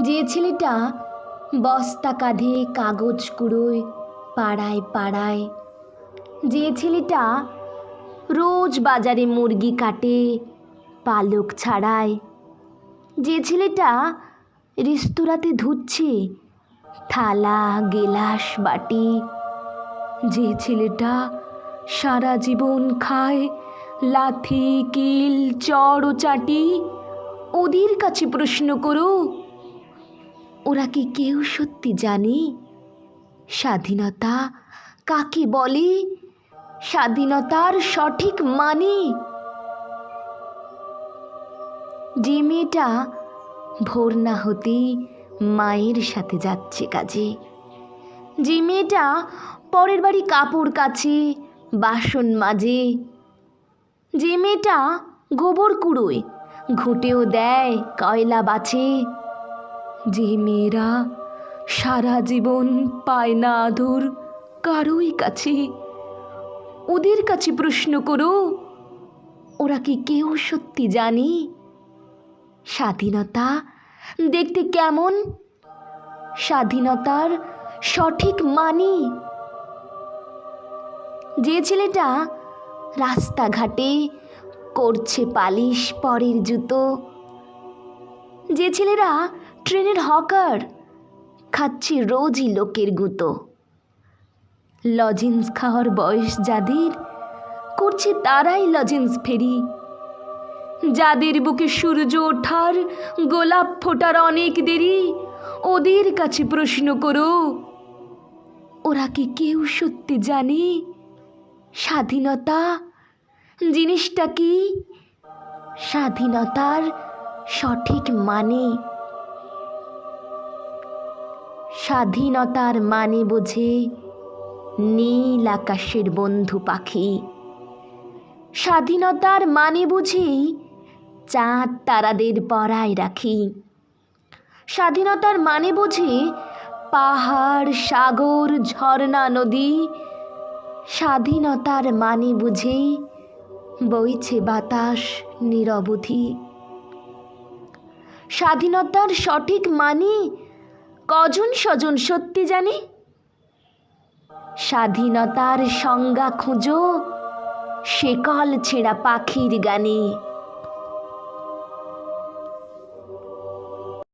যে ছেলেটা বস্তা কাঁধে কাগজ কুড়োয় পাড়ায় পাড়ায়, যে ছেলেটা রোজ বাজারে মুরগি কাটে পালক ছাড়ায়, যে ছেলেটা রেস্তোরাঁতে ধুচ্ছে থালা গেলাস বাটি, যে ছেলেটা সারা জীবন খায় লাথি কিল চড় ও চাটি, ওদের কাছে প্রশ্ন করো, ওরা কি কেউ সত্যি জানে স্বাধীনতা কাকে বলে, স্বাধীনতার সঠিক মানে? যে মেয়েটা ভোর না হতেই মায়ের সাথে যাচ্ছে কাজে, যে মেয়েটা পরের বাড়ি কাপড় কাচে বাসন মাজে, যে মেয়েটা গোবর কুড়োয় ঘুঁটেও দেয় কয়লা বাছে, যে মেয়েরা সারা জীবন পায় না আদর কারোই কাছে, ওদের কাছে প্রশ্ন করো, ওরা কি কেউ সত্যি জানে স্বাধীনতা দেখতে কেমন, স্বাধীনতার সঠিক মানে? যে ছেলেটা রাস্তাঘাটে করছে পালিশ পরের জুতো, যে ছেলেরা ট্রেনের হকার খাচ্ছে রোজই লোকের গুঁতো, লজেন্স খাওয়ার বয়স যাদের করছে তারাই লজেন্স ফেরি, যাদের বুকে সূর্য ওঠার গোলাপ ফোটার অনেক দেরি, ওদের কাছে প্রশ্ন করো, ওরা কি কেউ সত্যি জানে স্বাধীনতা জিনিসটা কি, স্বাধীনতার সঠিক মানে? স্বাধীনতার মানে বোঝে নীল আকাশের বন্ধু পাখি, স্বাধীনতার মানে বুঝি চাঁদ তারাদের পরায় রাখি, স্বাধীনতার মানে বুঝি পাহাড় সাগর ঝর্ণা নদী, স্বাধীনতার মানে বুঝি বইছে বাতাস নিরবধি। স্বাধীনতার সঠিক মানে কজন স্বজন সত্যি জানে? স্বাধীনতার সংজ্ঞা খুঁজো শেকল ছেঁড়া পাখির গানে।